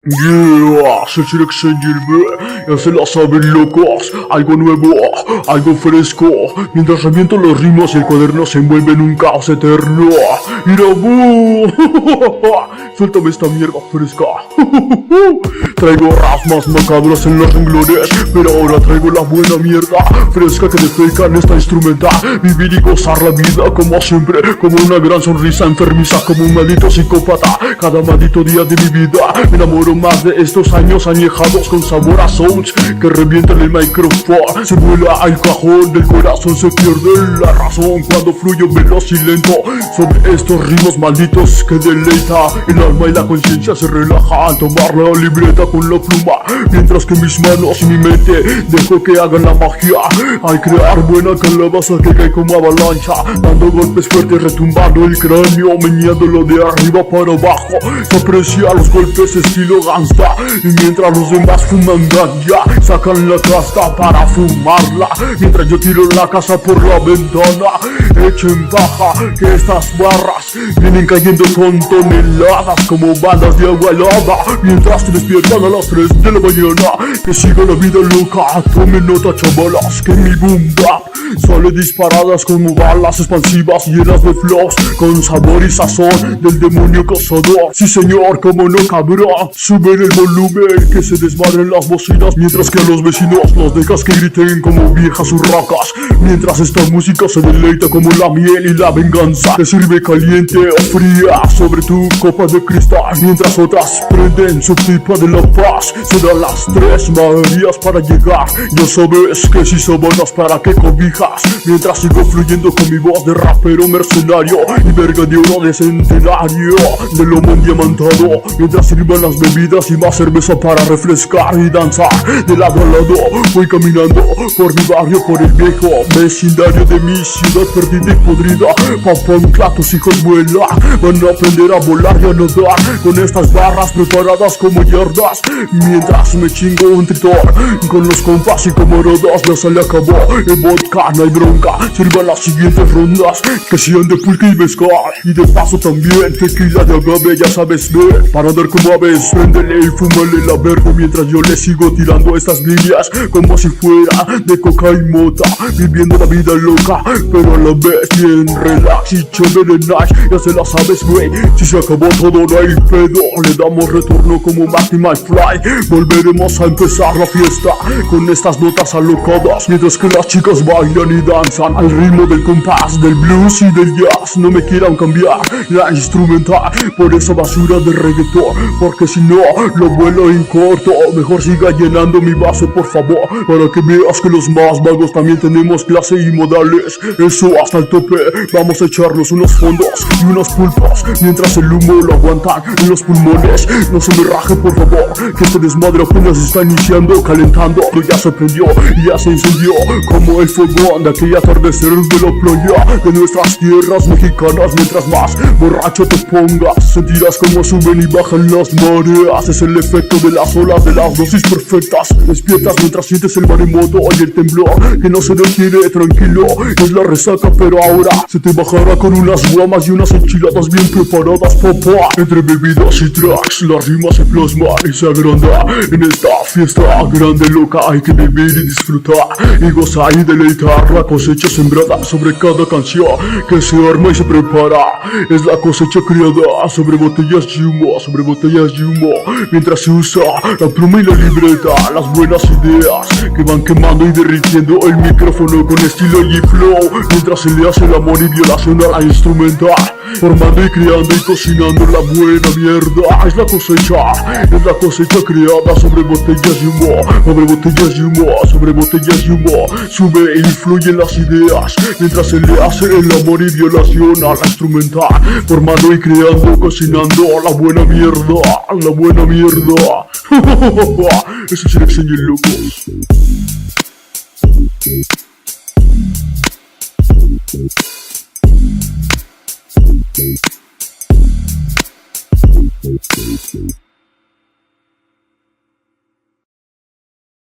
Yeah, soy Shrek ya se la saben locos, algo nuevo, algo fresco, mientras reviento los ritmos y el cuaderno se envuelve en un caos eterno. ¡Irabu! Suéltame esta mierda fresca. Traigo rasmas macabras en los renglones, pero ahora traigo la buena mierda fresca que defeca en esta instrumental. Vivir y gozar la vida como siempre, como una gran sonrisa enfermiza, como un maldito psicópata. Cada maldito día de mi vida me enamoro más de estos años añejados con sabor a sounds que revientan el micrófono. Se vuela al cajón del corazón, se pierde la razón cuando fluyo veloz y lento sobre estos ritmos malditos que deleita el alma y la conciencia se relaja al tomar la libreta con la pluma, mientras que mis manos y mi mente dejo que hagan la magia al crear buena calabaza que cae como avalancha, dando golpes fuertes, retumbando el cráneo, meneándolo de arriba para abajo. Se aprecia los golpes estilo gangsta, y mientras los demás fuman ganja, sacan la casta para fumarla, mientras yo tiro la casa por la ventana. Echen baja que estas barras vienen cayendo con toneladas como balas de agua helada, mientras te despiertan a las 3 de la mañana. Que siga la vida loca, tomen nota chavalas, que mi boom bap sale disparadas como balas expansivas llenas de flows con sabor y sazón del demonio cazador. Sí señor, como no cabrón, suben el volumen que se desmadren las bocinas, mientras que a los vecinos los dejas que griten como viejas urracas, mientras esta música se deleita como la miel y la venganza te sirve caliente o fría sobre tu copa de cristal, mientras otras prenden su pipa de la paz. Se dan las 3 Marías para llegar, ya sabes que si sábanas para que cobijas, mientras sigo fluyendo con mi voz de rapero mercenario y verga de oro de centenario de lomo diamantado, mientras sirvan las bebidas y más cerveza para refrescar y danzar de lado a lado. Voy caminando por mi barrio, por el viejo vecindario de mi ciudad perdida y podrida. Papancla, tus hijos vuelan, van a aprender a volar y a nadar con estas barras preparadas como yardas, mientras me chingo un tritón con los compas y camaradas. Ya se le acabó el vodka, no hay bronca, sirvan las siguientes rondas que sean de pulque y mezcal, y de paso también tequila de agave, ya sabes ver, para andar como aves. Préndele y fúmale la verde mientras yo le sigo tirando estas líneas como si fuera de coca y mota, viviendo la vida loca pero a la vez bien relax y chévere nice. Ya se la sabes güey, si se acabó todo no hay pedo, le damos retorno como Marty McFly. Volveremos a empezar la fiesta con estas notas alocadas, mientras que las chicas bailan y danzan al ritmo del compás, del blues y del jazz. No me quieran cambiar la instrumental por esa basura de reggaetón, porque si no lo vuelo en corto. Mejor siga llenando mi vaso por favor, para que veas que los más vagos también tenemos clase y modales. Eso hasta el tope, vamos a echarnos unos fondos y unos pulpos, mientras el humo lo aguantan en los pulmones. No se me raje por favor, que este desmadre apenas está iniciando, calentando. Ya se prendió y ya se incendió como el fogón de aquella atardecer de la playa de nuestras tierras mexicanas. Mientras más borracho te pongas, sentirás como suben y bajan las mareas. Es el efecto de las olas, de las dosis perfectas. Despiertas mientras sientes el maremoto y el temblor que no se detiene, tranquilo. Es la resaca pero ahora se te bajará con unas guamas y unas enchiladas bien preparadas, papá. Entre bebidas y tracks las rimas se plasman y se agranda en esta fiesta grande loca. Hay que vivir y disfrutar y gozar y deleitar la cosecha sembrada sobre cada canción que se arma y se prepara. Es la cosecha criada sobre botellas de humo, sobre botellas de humo, mientras se usa la pluma y la libreta, las buenas ideas que van quemando y derritiendo el micrófono con estilo y flow, mientras se le hace el amor y violación a la instrumental, formando y creando y cocinando la buena mierda. Es la cosecha creada sobre botellas de humo, sobre botellas de humo, sobre botellas de humo. Sube y fluyen las ideas mientras se le hace el amor y violación a la instrumental, formando y creando, cocinando la buena mierda, la buena mierda. Eso es el locos.